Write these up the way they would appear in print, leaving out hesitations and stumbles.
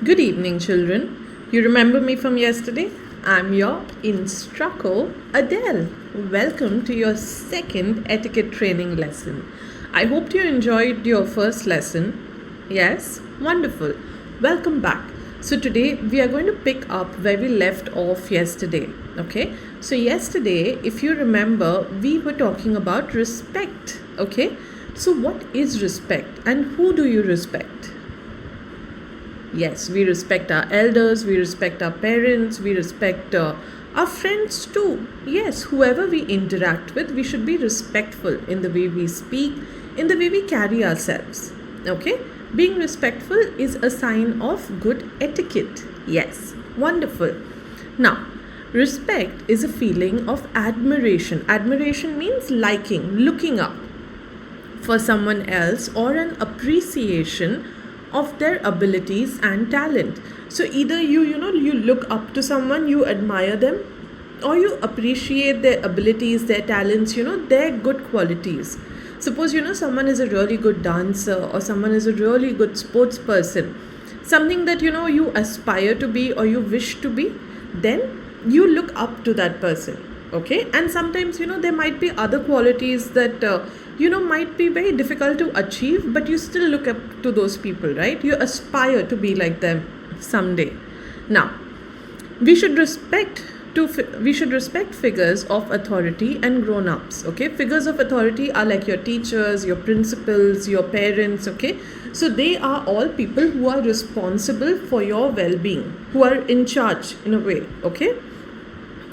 Good evening, children. You remember me from yesterday? I'm your Instrucko Adele. Welcome to your second etiquette training lesson. I hope you enjoyed your first lesson. Yes? Wonderful. Welcome back. So, today we are going to pick up where we left off yesterday. Okay? So, yesterday, if you remember, we were talking about respect. Okay? So, what is respect and who do you respect? Yes, we respect our elders, we respect our parents, we respect our friends too. Yes, whoever we interact with, we should be respectful in the way we speak, in the way we carry ourselves. Okay? Being respectful is a sign of good etiquette. Yes, wonderful. Now, respect is a feeling of admiration. Admiration means liking, looking up for someone else, or an appreciation of their abilities and talent. So either you look up to someone, you admire them, or you appreciate their abilities, their talents, their good qualities. Suppose someone is a really good dancer, or someone is a really good sports person, something that you aspire to be or you wish to be, then you look up to that person. Okay? And sometimes there might be other qualities that might be very difficult to achieve, but you still look up to those people, right? You aspire to be like them someday. Now, we should respect figures of authority and grown-ups. Okay, figures of authority are like your teachers, your principals, your parents. Okay, so they are all people who are responsible for your well-being, who are in charge in a way. Okay,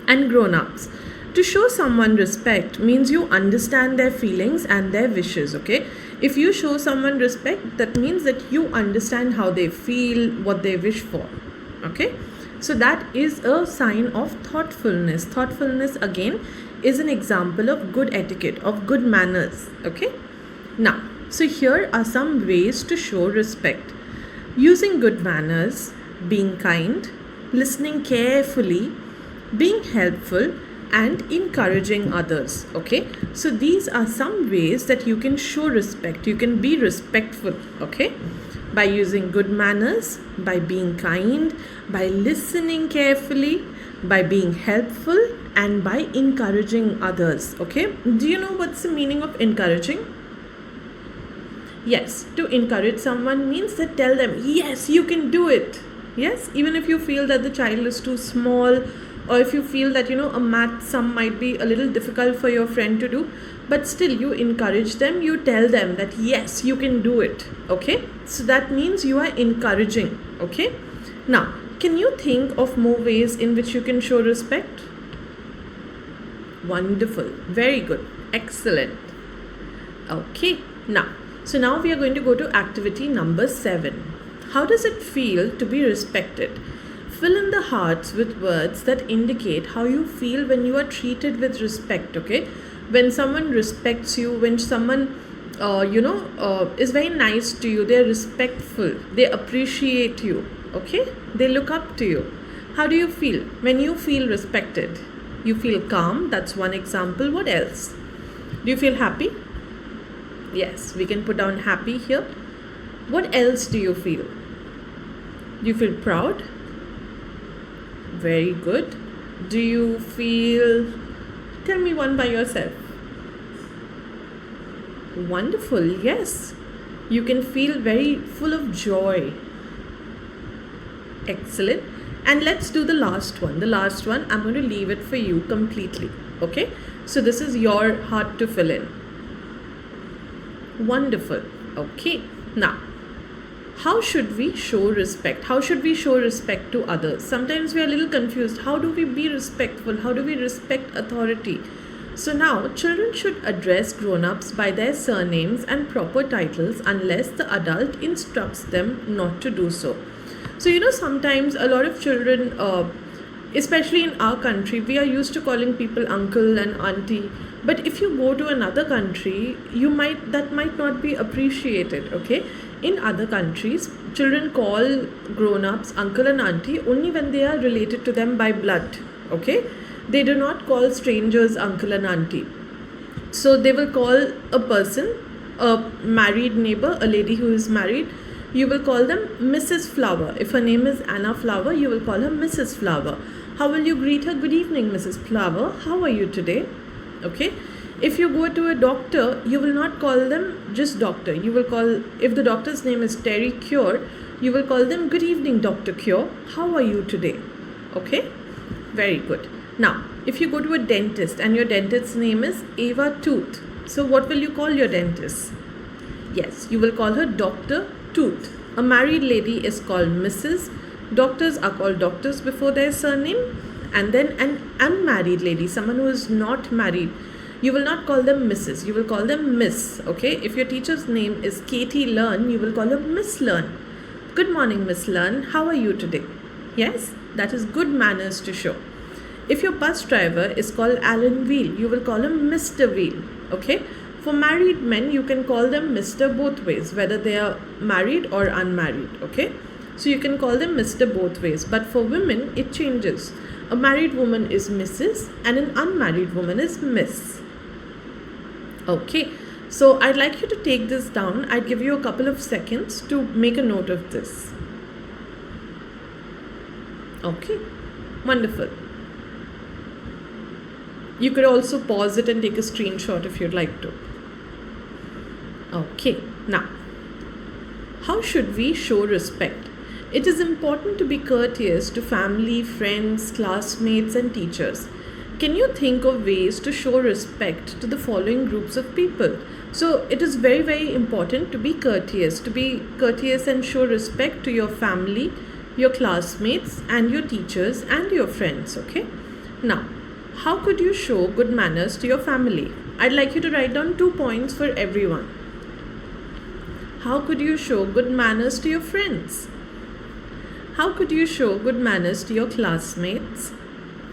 and grown-ups, to show someone respect means you understand their feelings and their wishes. Okay, if you show someone respect, that means that you understand how they feel, what they wish for. Okay, so that is a sign of thoughtfulness. Thoughtfulness again is an example of good etiquette, of good manners. Okay, now, so here are some ways to show respect: using good manners, being kind, listening carefully, being helpful, and encouraging others. Okay, so these are some ways that you can show respect, you can be respectful. Okay, by using good manners, by being kind, by listening carefully, by being helpful, and by encouraging others. Okay, do you know what's the meaning of encouraging? Yes, to encourage someone means that tell them, yes, you can do it. Yes, even if you feel that the child is too small, or if you feel that a math sum might be a little difficult for your friend to do, but still you encourage them, you tell them that yes, you can do it. Okay, so that means you are encouraging. Okay, now can you think of more ways in which you can show respect? Wonderful, very good, excellent. Okay, now we are going to go to activity number 7. How does it feel to be respected? Fill in the hearts with words that indicate how you feel when you are treated with respect. Okay, when someone respects you, when someone is very nice to you, they're respectful, they appreciate you. Okay, they look up to you. How do you feel when you feel respected? You feel calm. That's one example. What else? Do you feel happy? Yes, we can put down happy here. What else do you feel? Do you feel proud? Very good. Do you feel, tell me one by yourself. Wonderful, yes. You can feel very full of joy. Excellent. And let's do the last one. The last one, I'm going to leave it for you completely. Okay, so this is your heart to fill in. Wonderful. Okay, now, how should we show respect? How should we show respect to others? Sometimes we are a little confused. How do we be respectful? How do we respect authority? So now, children should address grown-ups by their surnames and proper titles unless the adult instructs them not to do so. So sometimes a lot of children, especially in our country, we are used to calling people uncle and auntie. But if you go to another country, that might not be appreciated. Okay, in other countries, children call grown-ups uncle and auntie only when they are related to them by blood. Okay, they do not call strangers uncle and auntie. So they will call a person, a married neighbor, a lady who is married, You will call them Mrs. Flower. If her name is Anna Flower, you will call her Mrs. Flower. How will you greet her? Good evening, Mrs. Flower. How are you today? Okay. If you go to a doctor, you will not call them just doctor. You will call, if the doctor's name is Terry Cure, you will call them good evening, Dr. Cure. How are you today? Okay. Very good. Now, if you go to a dentist and your dentist's name is Ava Tooth, so what will you call your dentist? Yes, you will call her Dr. Tooth. A married lady is called Mrs. Doctors are called doctors before their surname. And then an unmarried lady, someone who is not married, you will not call them Mrs. You will call them Miss. Okay. If your teacher's name is Katie Learn, you will call her Miss Learn. Good morning, Miss Learn. How are you today? Yes, that is good manners to show. If your bus driver is called Alan Wheel, you will call him Mr. Wheel. Okay. For married men, you can call them Mr. both ways, whether they are married or unmarried. Okay. So you can call them Mr. both ways. But for women, it changes. A married woman is Mrs. and an unmarried woman is Miss. Okay. So I'd like you to take this down. I'd give you a couple of seconds to make a note of this. Okay. Wonderful. You could also pause it and take a screenshot if you'd like to. Okay. Now, how should we show respect? It is important to be courteous to family, friends, classmates, and teachers. Can you think of ways to show respect to the following groups of people? So it is very, very important to be courteous and show respect to your family, your classmates, and your teachers and your friends. Okay. Now, how could you show good manners to your family? I'd like you to write down 2 points for everyone. How could you show good manners to your friends? How could you show good manners to your classmates?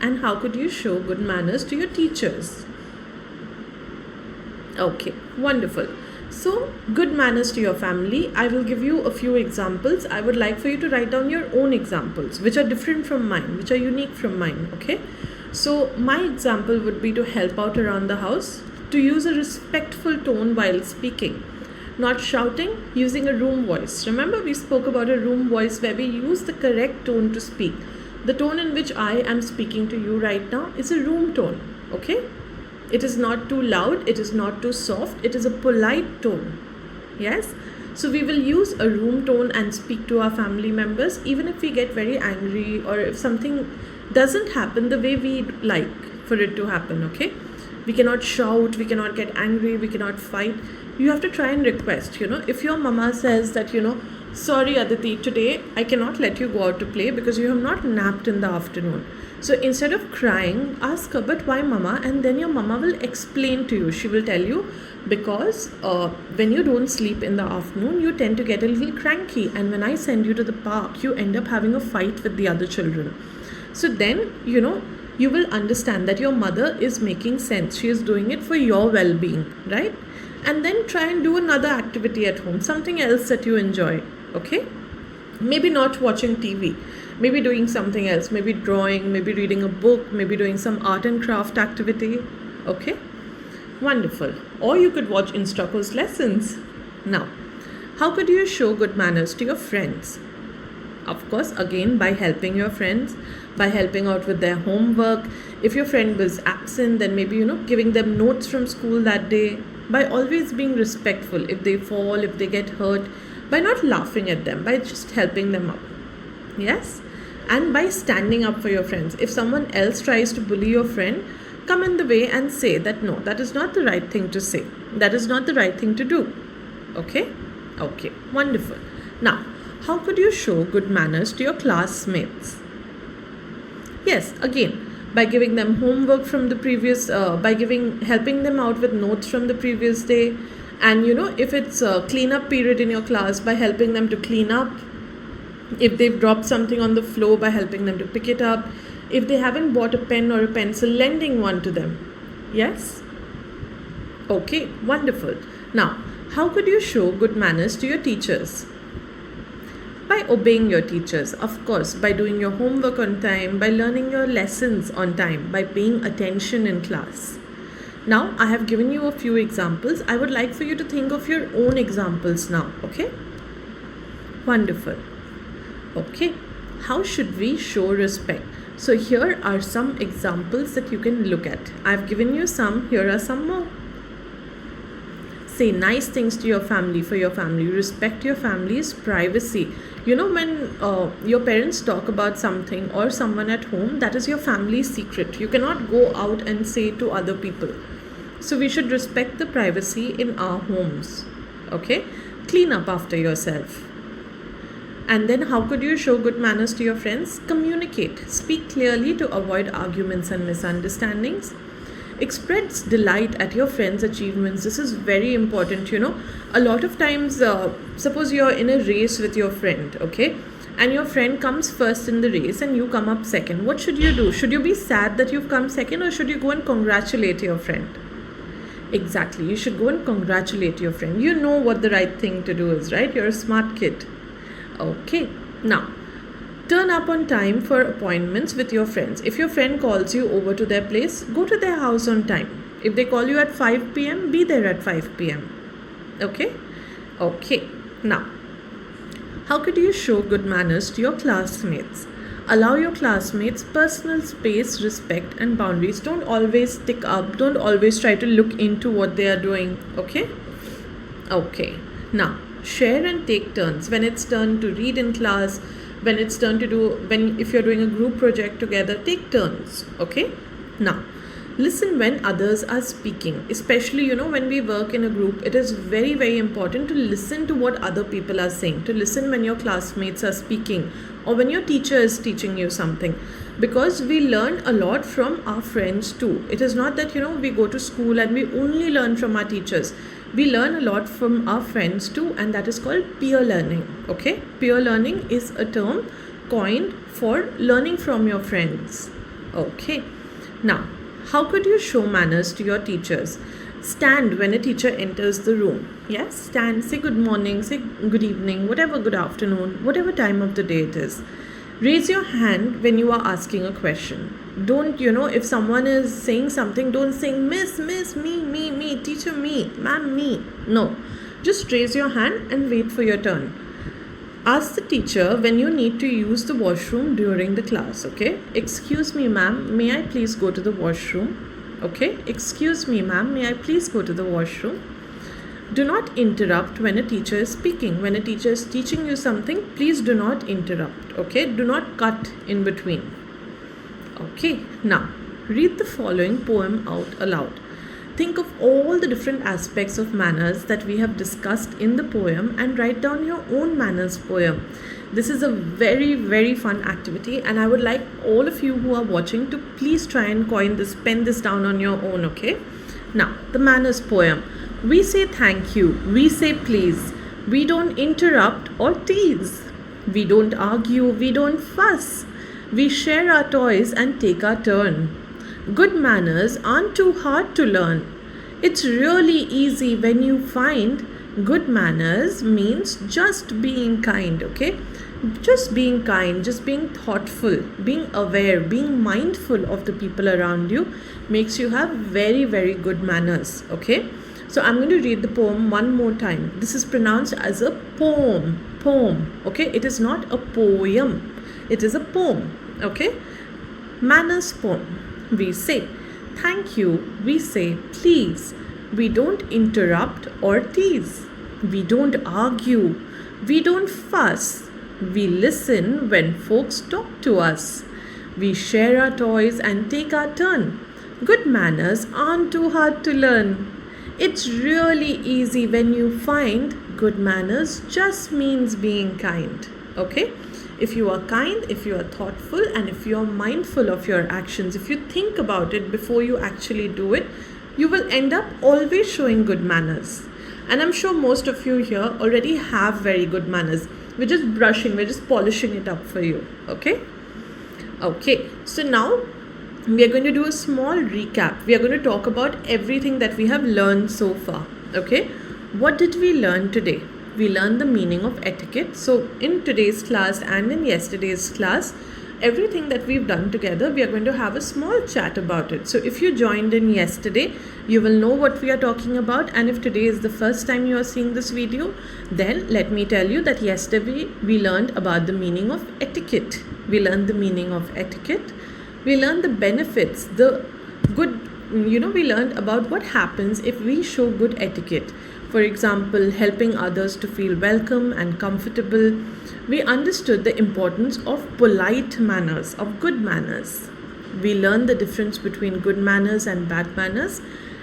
And how could you show good manners to your teachers? Okay, wonderful. So, good manners to your family. I will give you a few examples. I would like for you to write down your own examples, which are different from mine, which are unique from mine. Okay. So, my example would be to help out around the house, to use a respectful tone while speaking. Not shouting, using a room voice. Remember, we spoke about a room voice where we use the correct tone to speak. The tone in which I am speaking to you right now is a room tone. Okay? It is not too loud. It is not too soft. It is a polite tone. Yes? So we will use a room tone and speak to our family members, even if we get very angry or if something doesn't happen the way we like for it to happen. Okay? We cannot shout. We cannot get angry. We cannot fight. You have to try and request, if your mama says that, sorry Aditi, today I cannot let you go out to play because you have not napped in the afternoon. So instead of crying, ask her, but why mama? And then your mama will explain to you. She will tell you, because when you don't sleep in the afternoon, you tend to get a little cranky. And when I send you to the park, you end up having a fight with the other children. So then, you will understand that your mother is making sense. She is doing it for your well-being, right? And then try and do another activity at home, something else that you enjoy. Okay? Maybe not watching TV, maybe doing something else, maybe drawing, maybe reading a book, maybe doing some art and craft activity. Okay? Wonderful. Or you could watch Instrucko's lessons. Now, how could you show good manners to your friends? Of course, again, by helping your friends, by helping out with their homework. If your friend was absent, then maybe, giving them notes from school that day. By always being respectful, if they fall, if they get hurt, by not laughing at them, by just helping them up. Yes? And by standing up for your friends. If someone else tries to bully your friend, come in the way and say that no, that is not the right thing to say. That is not the right thing to do. Okay? Okay, wonderful. Now, how could you show good manners to your classmates? Yes, again, by giving them homework from the previous, helping them out with notes from the previous day. And if it's a cleanup period in your class, by helping them to clean up. If they've dropped something on the floor, by helping them to pick it up. If they haven't bought a pen or a pencil, lending one to them. Yes? Okay, wonderful. Now, how could you show good manners to your teachers? By obeying your teachers, of course, by doing your homework on time, by learning your lessons on time, by paying attention in class. Now, I have given you a few examples. I would like for you to think of your own examples now, okay? Wonderful. Okay, how should we show respect? So here are some examples that you can look at. I've given you some, here are some more. Say nice things to your family, for your family. Respect your family's privacy. You know, when your parents talk about something or someone at home, that is your family's secret. You cannot go out and say to other people. So we should respect the privacy in our homes. Okay, clean up after yourself. And then how could you show good manners to your friends? Communicate. Speak clearly to avoid arguments and misunderstandings. Express delight at your friends' achievements. This is very important, you know. A lot of times, suppose you're in a race with your friend, okay? And your friend comes first in the race and you come up second. What should you do? Should you be sad that you've come second, or should you go and congratulate your friend? Exactly. You should go and congratulate your friend. You know what the right thing to do is, right? You're a smart kid. Okay. Now, turn up on time for appointments with your friends. If your friend calls you over to their place, go to their house on time. If they call you at 5 p.m., be there at 5 p.m. Okay? Okay. Now, how could you show good manners to your classmates? Allow your classmates personal space, respect, and boundaries. Don't always stick up. Don't always try to look into what they are doing. Okay? Okay. Now, share and take turns. When it's turn to read in class, when it's turn to do, if you're doing a group project together, take turns. Okay? Now, listen when others are speaking. Especially, you know, when we work in a group, it is very, very important to listen to what other people are saying. To listen when your classmates are speaking or when your teacher is teaching you something. Because we learn a lot from our friends too. It is not that, you know, we go to school and we only learn from our teachers. We learn a lot from our friends too, and that is called peer learning. Okay? Peer learning is a term coined for learning from your friends. Okay? Now, how could you show manners to your teachers? Stand when a teacher enters the room. Yes? Stand, say good morning, say good evening, whatever, good afternoon, whatever time of the day it is. Raise your hand when you are asking a question. Don't, you know, if someone is saying something, don't say miss, me, teacher, me, ma'am, me. No. Just raise your hand and wait for your turn. Ask the teacher when you need to use the washroom during the class, okay? Excuse me, ma'am, may I please go to the washroom? Okay? Excuse me, ma'am, may I please go to the washroom? Do not interrupt when a teacher is speaking. When a teacher is teaching you something, please do not interrupt, okay? Do not cut in between. Okay, now read the following poem out aloud. Think of all the different aspects of manners that we have discussed in the poem and write down your own manners poem. This is a very, very fun activity, and I would like all of you who are watching to please try and pen this down on your own, okay? Now, the manners poem. We say thank you, we say please, we don't interrupt or tease, we don't argue, we don't fuss, we share our toys and take our turn. Good manners aren't too hard to learn. It's really easy when you find good manners means just being kind, okay? Just being kind, just being thoughtful, being aware, being mindful of the people around you makes you have very, very good manners, okay? So I'm going to read the poem one more time. This is pronounced as a poem, okay? It is not a poem, it is a poem, okay? Manners poem. We say thank you, we say please, we don't interrupt or tease, we don't argue, we don't fuss, we listen when folks talk to us, we share our toys and take our turn. Good manners aren't too hard to learn. It's really easy when you find good manners just means being kind, okay? If you are kind, if you are thoughtful, and if you are mindful of your actions, if you think about it before you actually do it, you will end up always showing good manners. And I'm sure most of you here already have very good manners. We're just brushing, we're just polishing it up for you, okay? Okay, so now we are going to do a small recap. We are going to talk about everything that we have learned so far, okay? What did we learn today? We learned the meaning of etiquette. So in today's class and in yesterday's class, everything that we've done together, we are going to have a small chat about it. So if you joined in yesterday, you will know what we are talking about. And if today is the first time you are seeing this video, then let me tell you that yesterday we learned about the meaning of etiquette. We learned the meaning of etiquette. We learned the benefits, the good, we learned about what happens if we show good etiquette. For example, helping others to feel welcome and comfortable. We understood the importance of polite manners, of good manners. We learned the difference between good manners and bad manners,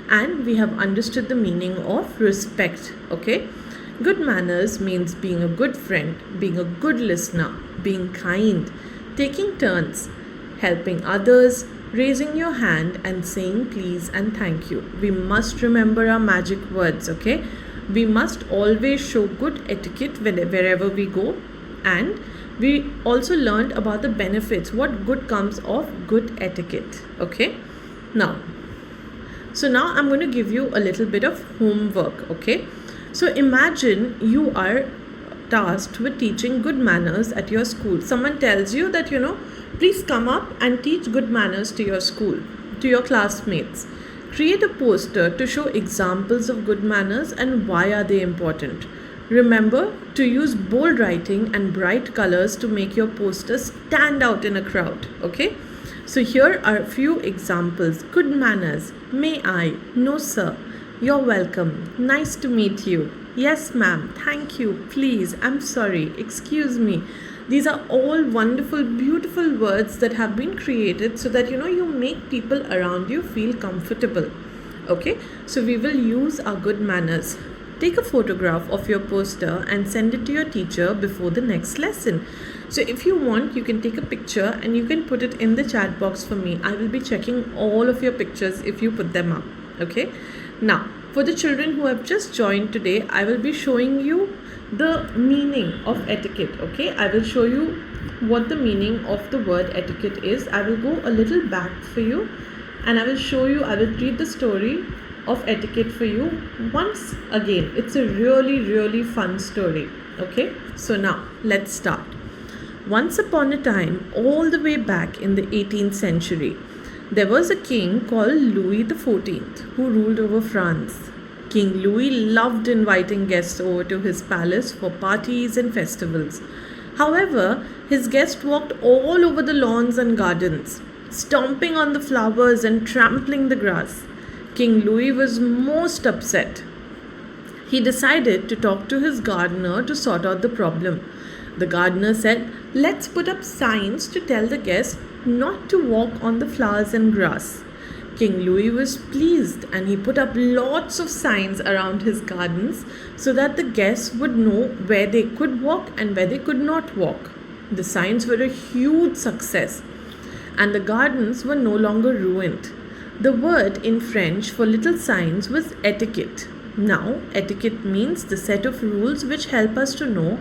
and we have understood the meaning of respect. Okay? Good manners means being a good friend, being a good listener, being kind, taking turns, helping others, raising your hand and saying please and thank you. We must remember our magic words, okay? We must always show good etiquette wherever we go. And we also learned about the benefits, what good comes of good etiquette, okay? Now I'm going to give you a little bit of homework, okay? So imagine you are tasked with teaching good manners at your school. Someone tells you that, please come up and teach good manners to your school, to your classmates. Create a poster to show examples of good manners and why are they important. Remember to use bold writing and bright colors to make your poster stand out in a crowd, okay? So here are a few examples. Good manners. May I? No, sir. You're welcome. Nice to meet you. Yes, ma'am. Thank you. Please. I'm sorry. Excuse me. These are all wonderful, beautiful words that have been created so that, you make people around you feel comfortable. Okay? So we will use our good manners. Take a photograph of your poster and send it to your teacher before the next lesson. So if you want, you can take a picture and you can put it in the chat box for me. I will be checking all of your pictures if you put them up. Okay? Now, for the children who have just joined today, I will be showing you the meaning of etiquette. Okay, I will show you what the meaning of the word etiquette is. I will go a little back for you and I will read the story of etiquette for you once again. It's a really, really fun story. Okay, so now let's start. Once upon a time, all the way back in the 18th century, there was a king called Louis XIV who ruled over France. King Louis loved inviting guests over to his palace for parties and festivals. However, his guests walked all over the lawns and gardens, stomping on the flowers and trampling the grass. King Louis was most upset. He decided to talk to his gardener to sort out the problem. The gardener said, "Let's put up signs to tell the guests not to walk on the flowers and grass." King Louis was pleased and he put up lots of signs around his gardens so that the guests would know where they could walk and where they could not walk. The signs were a huge success and the gardens were no longer ruined. The word in French for little signs was etiquette. Now, etiquette means the set of rules which help us to know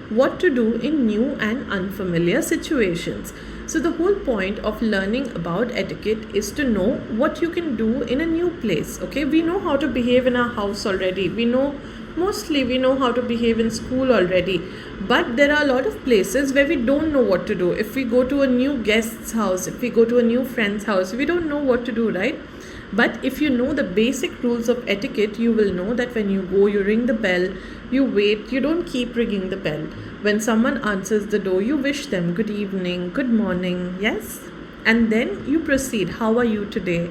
what to do in new and unfamiliar situations. So the whole point of learning about etiquette is to know what you can do in a new place. Okay, we know how to behave in our house already. We know how to behave in school already. But there are a lot of places where we don't know what to do. If we go to a new guest's house, if we go to a new friend's house, we don't know what to do, right? But if you know the basic rules of etiquette, you will know that when you go, you ring the bell, you wait, you don't keep ringing the bell. When someone answers the door, you wish them good evening, good morning, yes? And then you proceed, how are you today?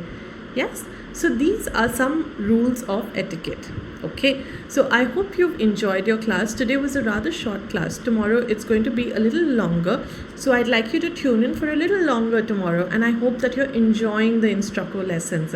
Yes? So these are some rules of etiquette. Okay, so I hope you've enjoyed your class. Today was a rather short class. Tomorrow it's going to be a little longer. So I'd like you to tune in for a little longer tomorrow. And I hope that you're enjoying the Instrucko lessons.